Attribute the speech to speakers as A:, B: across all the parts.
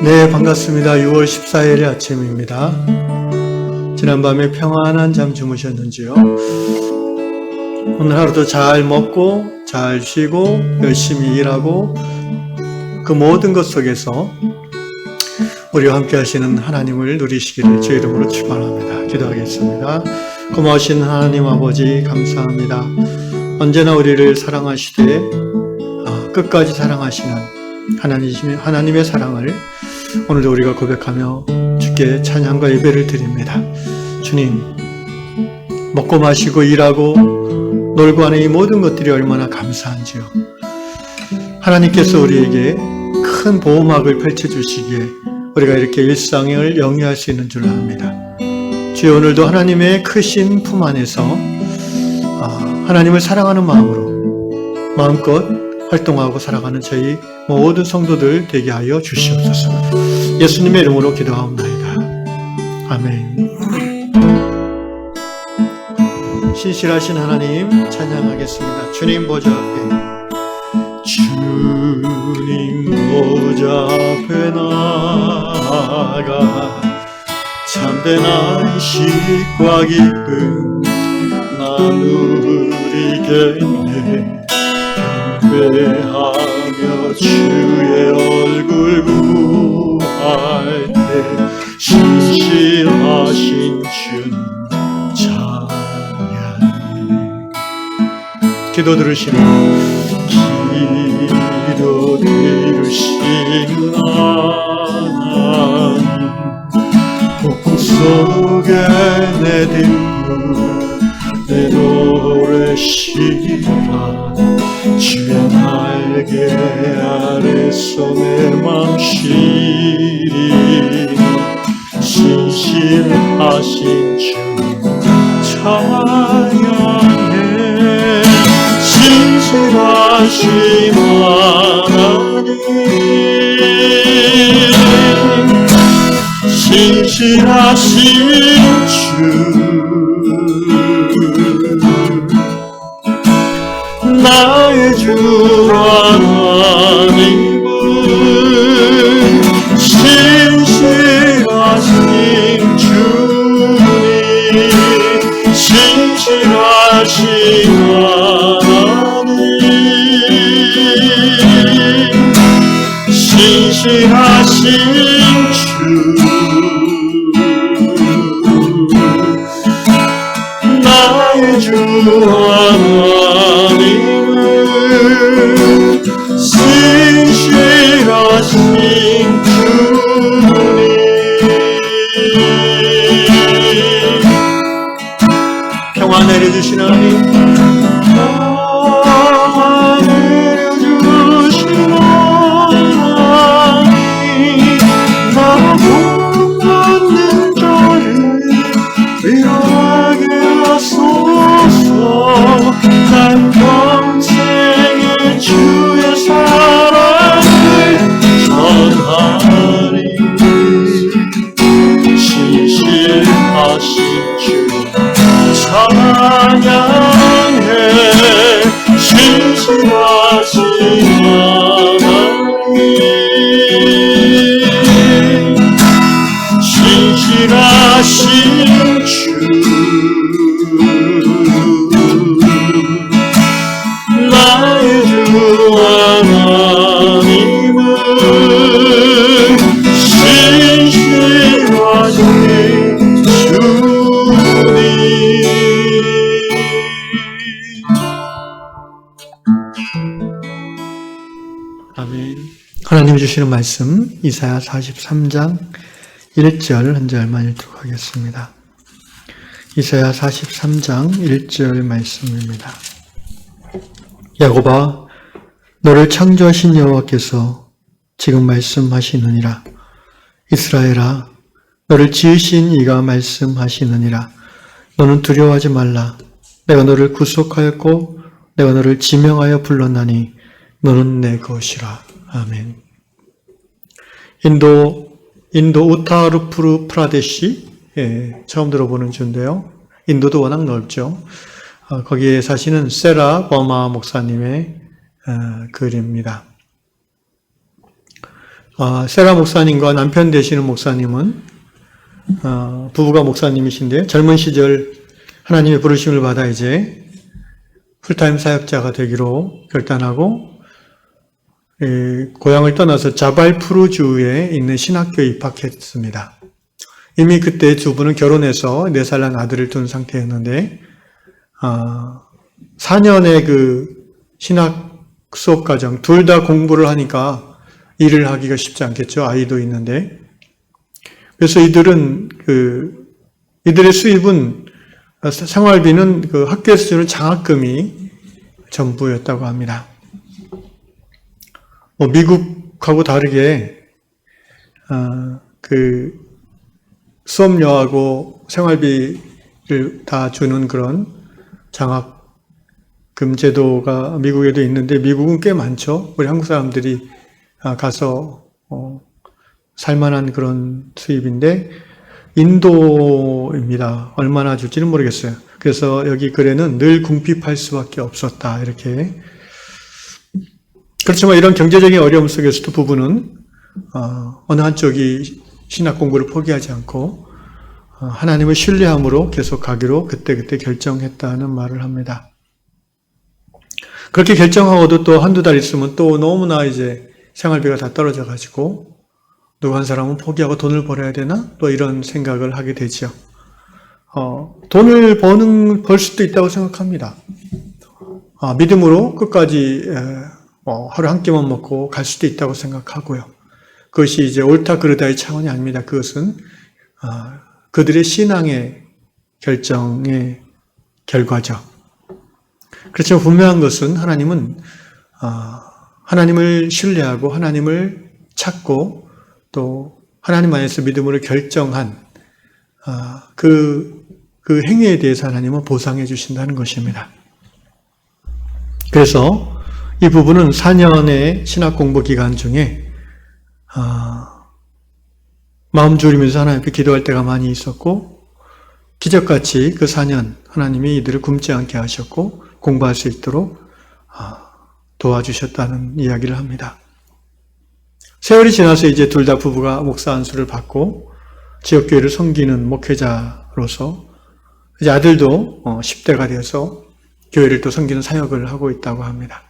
A: 네, 반갑습니다. 6월 14일의 아침입니다. 지난밤에 평안한 잠 주무셨는지요? 오늘 하루도 잘 먹고 잘 쉬고 열심히 일하고 그 모든 것 속에서 우리와 함께 하시는 하나님을 누리시기를 주의 이름으로 축원합니다. 기도하겠습니다. 고마우신 하나님 아버지 감사합니다. 언제나 우리를 사랑하시되 끝까지 사랑하시는 하나님의 사랑을 오늘도 우리가 고백하며 주께 찬양과 예배를 드립니다. 주님, 먹고 마시고 일하고 놀고 하는 이 모든 것들이 얼마나 감사한지요. 하나님께서 우리에게 큰 보호막을 펼쳐주시기에 우리가 이렇게 일상을 영위할 수 있는 줄 압니다. 주여, 오늘도 하나님의 크신 품 안에서 하나님을 사랑하는 마음으로 마음껏 활동하고 살아가는 저희 모든 성도들 되게 하여 주시옵소서. 예수님의 이름으로 기도하옵나이다. 아멘. 신실하신 하나님 찬양하겠습니다. 주님 보좌 앞에, 주님 보좌 앞에 나아가 참된 안식과 기쁨 나누리겠네. 경배하며 주의 얼굴 구할 때 신실하신 주님 찬양해. 기도 들으시는 하나님, 폭풍 속에 내 뒷불 내 노래 시라 주의 날개 아래서 내 맘 쉬리. 신실하신 주님 찬양해. 신실하신 하나님, 신실하신 주 나의 주 하나님은 신실하신 주님, 신실하신 하나님, 신실하신 주 나의 주 하나님, 신실하신 주님. 평안 내려주신 하나님, 평안 내려주신 하나님, 나 못받는 자를 위로하게 하소서. 난 평생에 주의 사랑을 전하리. 신실하신 주 찬양해. 신실하신 하나님, 신실하신 주 나의 주 하나님은 신실하신 주님. 아멘. 하나님이 주시는 말씀 이사야 43장 1절 한 절만 읽도록 하겠습니다. 이사야 43장 1절 말씀입니다. 야곱아, 너를 창조하신 여호와께서 지금 말씀하시느니라. 이스라엘아, 너를 지으신 이가 말씀하시느니라. 너는 두려워하지 말라. 내가 너를 구속하였고 내가 너를 지명하여 불렀나니 너는 내 것이라. 아멘. 인도 우타르푸르 프라데시, 처음 들어보는 주인데요. 인도도 워낙 넓죠. 거기에 사시는 세라 버마 목사님의 글입니다. 세라 목사님과 남편 되시는 목사님은 부부가 목사님이신데 젊은 시절 하나님의 부르심을 받아 이제 풀타임 사역자가 되기로 결단하고 고향을 떠나서 자발푸르주에 있는 신학교에 입학했습니다. 이미 그때 두 분은 결혼해서 4살 난 아들을 둔 상태였는데 4년의 그 신학 수업 과정 둘 다 공부를 하니까 일을 하기가 쉽지 않겠죠. 아이도 있는데. 그래서 이들의 수입은 생활비는 그 학교에서 주는 장학금이 전부였다고 합니다. 미국하고 다르게 그 수업료하고 생활비를 다 주는 그런 장학금 제도가 미국에도 있는데 미국은 꽤 많죠. 우리 한국 사람들이 가서 살만한 그런 수입인데 인도입니다. 얼마나 줄지는 모르겠어요. 그래서 여기 글에는 늘 궁핍할 수밖에 없었다 이렇게. 그렇지만 이런 경제적인 어려움 속에서도 부부는 어느 한쪽이 신학 공부를 포기하지 않고 하나님을 신뢰함으로 계속 가기로 그때그때 결정했다는 말을 합니다. 그렇게 결정하고도 또 한두 달 있으면 또 너무나 이제 생활비가 다 떨어져 가지고 누구 한 사람은 포기하고 돈을 벌어야 되나? 또 이런 생각을 하게 되죠. 돈을 벌 수도 있다고 생각합니다. 믿음으로 끝까지 하루 한 끼만 먹고 갈 수도 있다고 생각하고요. 그것이 이제 옳다 그르다의 차원이 아닙니다. 그것은 그들의 신앙의 결정의 결과죠. 그렇지만 분명한 것은 하나님을 신뢰하고 하나님을 찾고 또 하나님 안에서 믿음으로 결정한 그 행위에 대해서 하나님은 보상해 주신다는 것입니다. 그래서 이 부부는 4년의 신학 공부 기간 중에 마음 졸이면서 하나님 앞에 기도할 때가 많이 있었고 기적같이 그 4년 하나님이 이들을 굶지 않게 하셨고 공부할 수 있도록 도와주셨다는 이야기를 합니다. 세월이 지나서 이제 둘 다 부부가 목사 안수를 받고 지역교회를 섬기는 목회자로서 이제 아들도 10대가 되어서 교회를 또 섬기는 사역을 하고 있다고 합니다.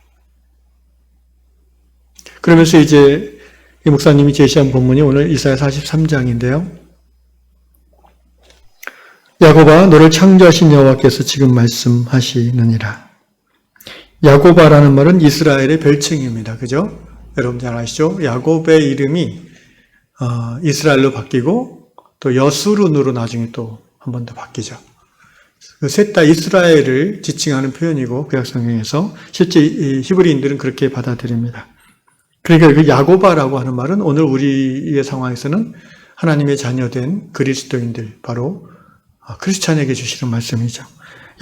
A: 그러면서 이제 이 목사님이 제시한 본문이 오늘 이사야 43장인데요. 야곱아 너를 창조하신 여호와께서 지금 말씀하시느니라. 야곱아라는 말은 이스라엘의 별칭입니다. 그죠? 여러분 잘 아시죠? 야곱의 이름이 이스라엘로 바뀌고 또 여수룬으로 나중에 또 한 번 더 바뀌죠. 그 셋 다 이스라엘을 지칭하는 표현이고 구약성경에서 실제 히브리인들은 그렇게 받아들입니다. 그러니까 그 야고바라고 하는 말은 오늘 우리의 상황에서는 하나님의 자녀된 그리스도인들 바로 크리스찬에게 주시는 말씀이죠.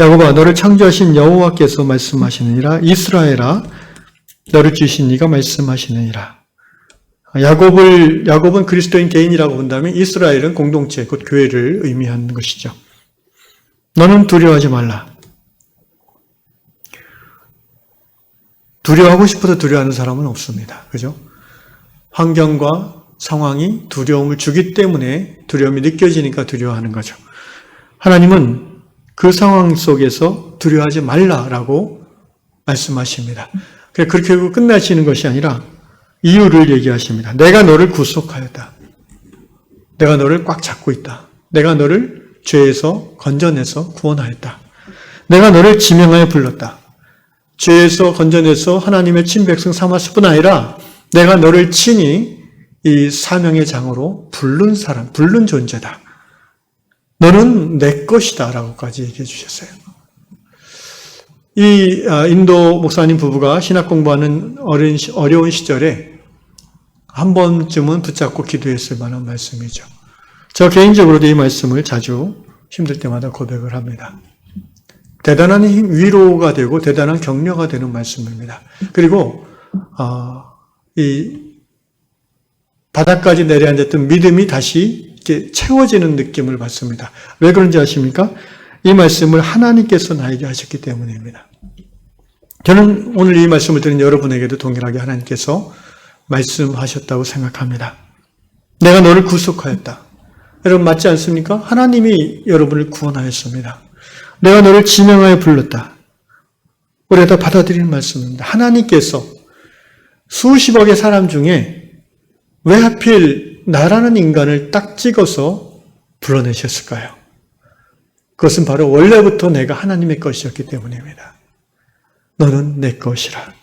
A: 야고바 너를 창조하신 여호와께서 말씀하시느니라. 이스라엘아 너를 주신 이가 말씀하시느니라. 야곱은 그리스도인 개인이라고 본다면 이스라엘은 공동체 곧 교회를 의미하는 것이죠. 너는 두려워하지 말라. 두려워하고 싶어도 두려워하는 사람은 없습니다. 그죠? 환경과 상황이 두려움을 주기 때문에 두려움이 느껴지니까 두려워하는 거죠. 하나님은 그 상황 속에서 두려워하지 말라라고 말씀하십니다. 그렇게 하고 끝나시는 것이 아니라 이유를 얘기하십니다. 내가 너를 구속하였다. 내가 너를 꽉 잡고 있다. 내가 너를 죄에서 건져내서 구원하였다. 내가 너를 지명하여 불렀다. 죄에서 건져내서 하나님의 친백성 삼았을 뿐 아니라 내가 너를 친히 이 사명의 장으로 부른 존재다. 너는 내 것이다 라고까지 얘기해 주셨어요. 이 인도 목사님 부부가 신학 공부하는 어려운 시절에 한 번쯤은 붙잡고 기도했을 만한 말씀이죠. 저 개인적으로도 이 말씀을 자주 힘들 때마다 고백을 합니다. 대단한 위로가 되고 대단한 격려가 되는 말씀입니다. 그리고 이 바닥까지 내려앉았던 믿음이 다시 이렇게 채워지는 느낌을 받습니다. 왜 그런지 아십니까? 이 말씀을 하나님께서 나에게 하셨기 때문입니다. 저는 오늘 이 말씀을 들은 여러분에게도 동일하게 하나님께서 말씀하셨다고 생각합니다. 내가 너를 구속하였다. 여러분 맞지 않습니까? 하나님이 여러분을 구원하였습니다. 내가 너를 지명하여 불렀다. 우리가 다 받아들이는 말씀입니다. 하나님께서 수십억의 사람 중에 왜 하필 나라는 인간을 딱 찍어서 불러내셨을까요? 그것은 바로 원래부터 내가 하나님의 것이었기 때문입니다. 너는 내 것이라.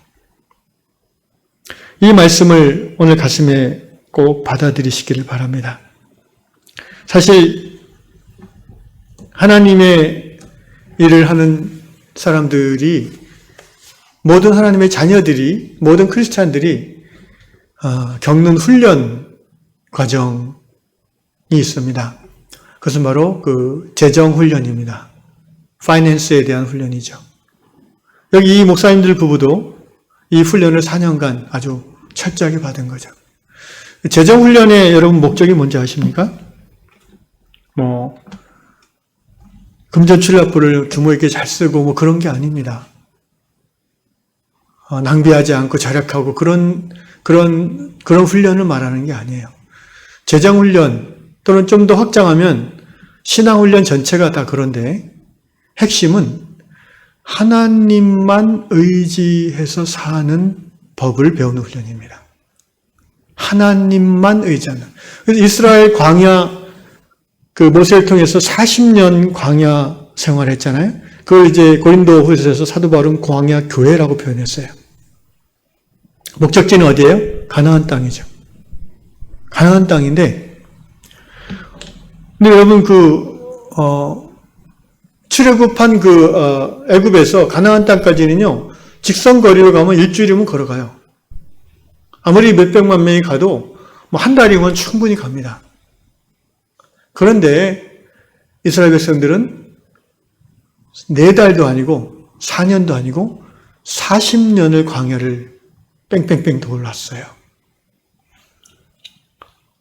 A: 이 말씀을 오늘 가슴에 꼭 받아들이시기를 바랍니다. 사실 하나님의 일을 하는 사람들이, 모든 하나님의 자녀들이, 모든 크리스찬들이 겪는 훈련 과정이 있습니다. 그것은 바로 그 재정 훈련입니다. 파이낸스에 대한 훈련이죠. 여기 이 목사님들 부부도 이 훈련을 4년간 아주 철저하게 받은 거죠. 재정 훈련의 여러분 목적이 뭔지 아십니까? 금전출납부를 부모에게 잘 쓰고 그런 게 아닙니다. 낭비하지 않고 절약하고 그런 훈련을 말하는 게 아니에요. 재정 훈련 또는 좀 더 확장하면 신앙 훈련 전체가 다 그런데 핵심은 하나님만 의지해서 사는 법을 배우는 훈련입니다. 하나님만 의지하는. 그래서 이스라엘 광야 모세를 통해서 40년 광야 생활을 했잖아요. 그걸 이제 고린도후서에서 사도 바울은 광야 교회라고 표현했어요. 목적지는 어디예요? 가나안 땅이죠. 가나안 땅인데, 근데 여러분 출애굽한 애굽에서 가나안 땅까지는요, 직선 거리로 가면 일주일이면 걸어가요. 아무리 몇백만 명이 가도 한 달이면 충분히 갑니다. 그런데 이스라엘 백성들은 4달도 아니고 4년도 아니고 40년을 광야를 뺑뺑뺑 돌았어요.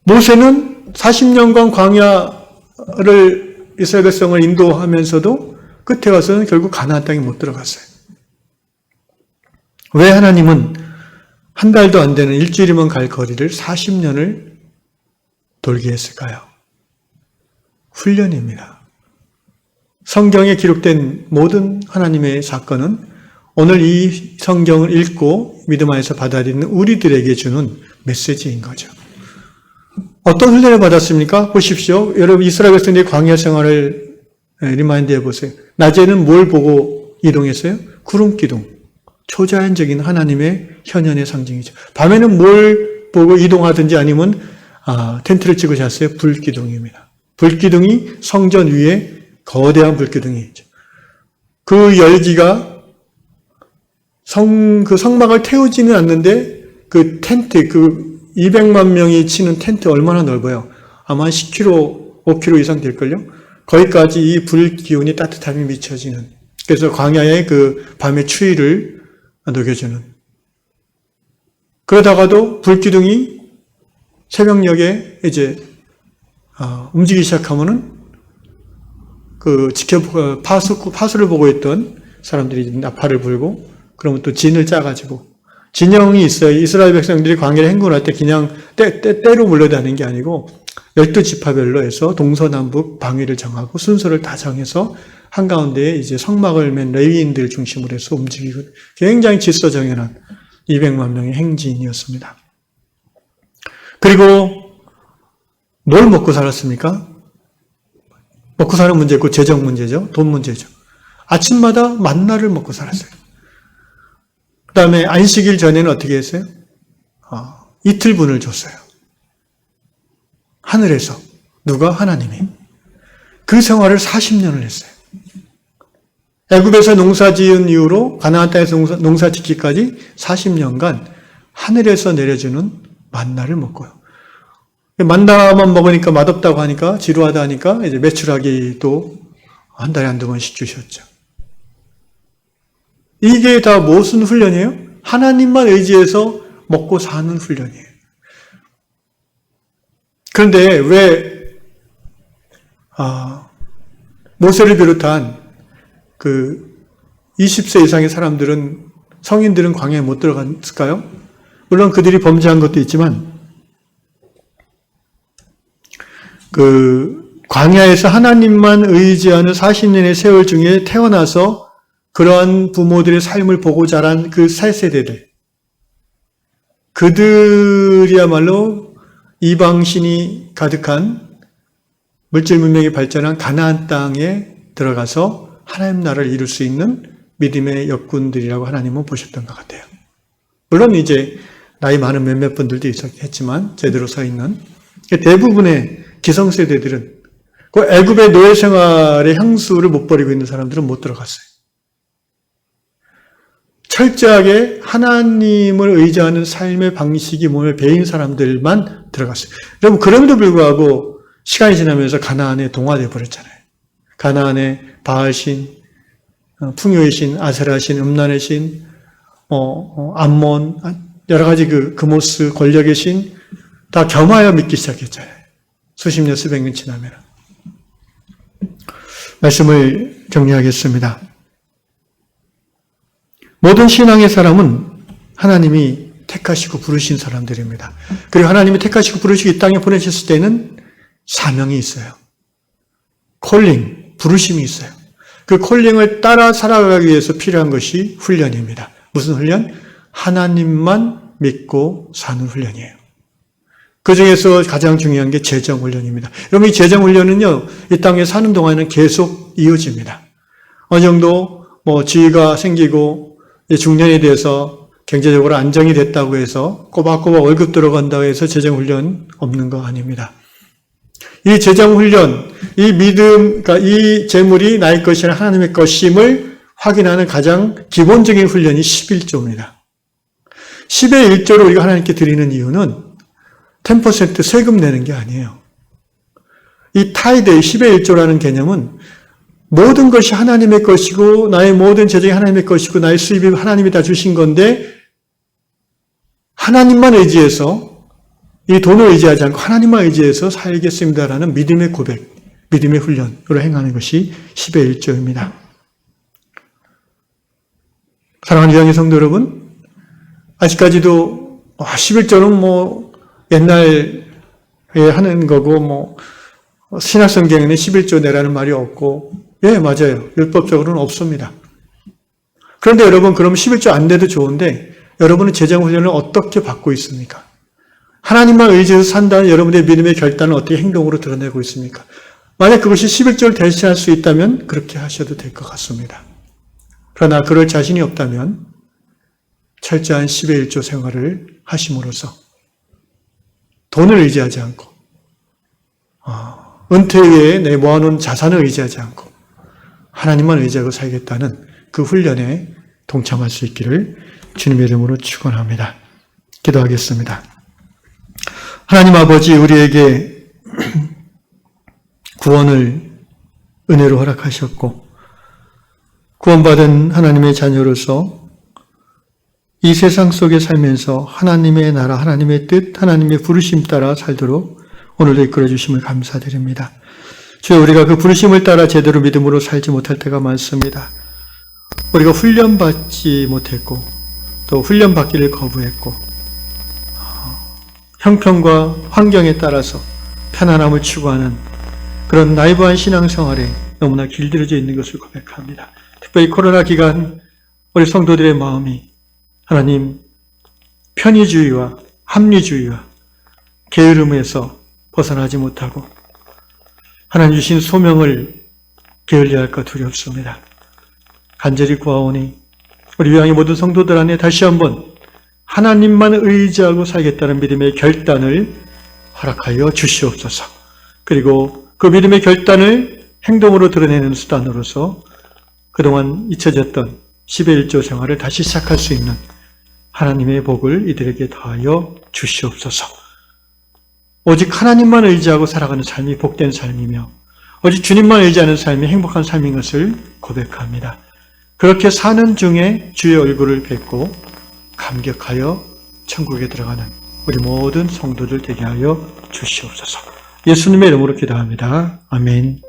A: 모세는 40년간 광야를 이스라엘 백성을 인도하면서도 끝에 가서는 결국 가나안 땅에 못 들어갔어요. 왜 하나님은 한 달도 안 되는 일주일이면 갈 거리를 40년을 돌게 했을까요? 훈련입니다. 성경에 기록된 모든 하나님의 사건은 오늘 이 성경을 읽고 믿음 안에서 받아들이는 우리들에게 주는 메시지인 거죠. 어떤 훈련을 받았습니까? 보십시오. 여러분 이스라엘 백성들이 광야 생활을 리마인드 해보세요. 낮에는 뭘 보고 이동했어요? 구름 기둥. 초자연적인 하나님의 현현의 상징이죠. 밤에는 뭘 보고 이동하든지 아니면 텐트를 치고 잤어요? 불기둥입니다. 불기둥이 성전 위에 거대한 불기둥이 있죠. 그 열기가 성막을 태우지는 않는데 그 텐트, 200만 명이 치는 텐트 얼마나 넓어요? 아마 10km, 5km 이상 될걸요? 거기까지 이 불기운이 따뜻함이 미쳐지는. 그래서 광야의 밤의 추위를 녹여주는. 그러다가도 불기둥이 새벽녘에 이제 움직이기 시작하면은 파수를 보고 있던 사람들이 나팔을 불고, 그러면 또 진을 짜가지고, 진영이 있어요. 이스라엘 백성들이 광야를 행군할 때 그냥 때로 물러다니는 게 아니고 12지파별로 해서 동서남북 방위를 정하고 순서를 다 정해서 한가운데에 이제 성막을 맨 레위인들 중심으로 해서 움직이고, 굉장히 질서정연한 200만 명의 행진이었습니다. 그리고 뭘 먹고 살았습니까? 먹고 사는 문제고 재정 문제죠. 돈 문제죠. 아침마다 만나를 먹고 살았어요. 그 다음에 안식일 전에는 어떻게 했어요? 이틀분을 줬어요. 하늘에서. 누가? 하나님이. 그 생활을 40년을 했어요. 애굽에서 농사 지은 이후로 가나안 땅에서 농사 짓기까지 40년간 하늘에서 내려주는 만나를 먹고요. 만나만 먹으니까 맛없다고 하니까, 지루하다 하니까 이제 메추라기도 한 달에 한두 번씩 주셨죠. 이게 다 무슨 훈련이에요? 하나님만 의지해서 먹고 사는 훈련이에요. 그런데 왜 모세를 비롯한 20세 이상의 사람들은, 성인들은 광야에 못 들어갔을까요? 물론 그들이 범죄한 것도 있지만 광야에서 하나님만 의지하는 40년의 세월 중에 태어나서 그러한 부모들의 삶을 보고 자란 그 4세대들, 그들이야말로 이방신이 가득한 물질 문명이 발전한 가나안 땅에 들어가서 하나님 나라를 이룰 수 있는 믿음의 역군들이라고 하나님은 보셨던 것 같아요. 물론 이제 나이 많은 몇몇 분들도 있었겠지만 제대로 서 있는 대부분의 기성세대들은 그 애굽의 노예 생활의 향수를 못 버리고 있는 사람들은 못 들어갔어요. 철저하게 하나님을 의지하는 삶의 방식이 몸에 배인 사람들만 들어갔어요. 여러분, 그럼에도 불구하고 시간이 지나면서 가나안에 동화되어 버렸잖아요. 가나안에 바알신, 풍요의 신, 아세라 신, 음란의 신, 암몬, 여러 가지 그모스, 권력의 신, 다 겸하여 믿기 시작했잖아요. 수십 년, 수백 년 지나면. 말씀을 정리하겠습니다. 모든 신앙의 사람은 하나님이 택하시고 부르신 사람들입니다. 그리고 하나님이 택하시고 부르시고 이 땅에 보내셨을 때는 사명이 있어요. 콜링, 부르심이 있어요. 그 콜링을 따라 살아가기 위해서 필요한 것이 훈련입니다. 무슨 훈련? 하나님만 믿고 사는 훈련이에요. 그 중에서 가장 중요한 게 재정훈련입니다. 여러분, 이 재정훈련은요, 이 땅에 사는 동안은 계속 이어집니다. 어느 정도 지위가 생기고 중년이 돼서 경제적으로 안정이 됐다고 해서 꼬박꼬박 월급 들어간다고 해서 재정훈련 없는 거 아닙니다. 이 재정훈련, 이 믿음, 그러니까 이 재물이 나의 것이나 하나님의 것임을 확인하는 가장 기본적인 훈련이 11조입니다. 10의 1조를 우리가 하나님께 드리는 이유는 10% 세금 내는 게 아니에요. 이 타이드의 10의 1조라는 개념은 모든 것이 하나님의 것이고 나의 모든 재정이 하나님의 것이고 나의 수입이 하나님이 다 주신 건데 하나님만 의지해서 이 돈을 의지하지 않고 하나님만 의지해서 살겠습니다라는 믿음의 고백, 믿음의 훈련으로 행하는 것이 10의 1조입니다. 사랑하는 유양의 성도 여러분, 아직까지도 11조는 옛날에 하는 거고 신약성경에는 11조 내라는 말이 없고 예, 맞아요. 율법적으로는 없습니다. 그런데 여러분, 그럼 11조 안 돼도 좋은데 여러분은 재정훈련을 어떻게 받고 있습니까? 하나님만 의지해서 산다는 여러분의 믿음의 결단을 어떻게 행동으로 드러내고 있습니까? 만약 그것이 11조를 대신할 수 있다면 그렇게 하셔도 될 것 같습니다. 그러나 그럴 자신이 없다면 철저한 10의 1조 생활을 하심으로써 돈을 의지하지 않고 은퇴 후에 내 모아놓은 자산을 의지하지 않고 하나님만 의지하고 살겠다는 그 훈련에 동참할 수 있기를 주님의 이름으로 축원합니다. 기도하겠습니다. 하나님 아버지, 우리에게 구원을 은혜로 허락하셨고 구원받은 하나님의 자녀로서 이 세상 속에 살면서 하나님의 나라, 하나님의 뜻, 하나님의 부르심 따라 살도록 오늘도 이끌어 주심을 감사드립니다. 주여, 우리가 그 부르심을 따라 제대로 믿음으로 살지 못할 때가 많습니다. 우리가 훈련받지 못했고 또 훈련받기를 거부했고 형편과 환경에 따라서 편안함을 추구하는 그런 나이브한 신앙생활에 너무나 길들여져 있는 것을 고백합니다. 특별히 코로나 기간 우리 성도들의 마음이 하나님 편의주의와 합리주의와 게으름에서 벗어나지 못하고 하나님 주신 소명을 게을리야 할까 두렵습니다. 간절히 구하오니 우리 유양의 모든 성도들 안에 다시 한번 하나님만 의지하고 살겠다는 믿음의 결단을 허락하여 주시옵소서. 그리고 그 믿음의 결단을 행동으로 드러내는 수단으로서 그동안 잊혀졌던 10의 1조 생활을 다시 시작할 수 있는 하나님의 복을 이들에게 더하여 주시옵소서. 오직 하나님만 의지하고 살아가는 삶이 복된 삶이며 오직 주님만 의지하는 삶이 행복한 삶인 것을 고백합니다. 그렇게 사는 중에 주의 얼굴을 뵙고 감격하여 천국에 들어가는 우리 모든 성도들 되게 하여 주시옵소서. 예수님의 이름으로 기도합니다. 아멘.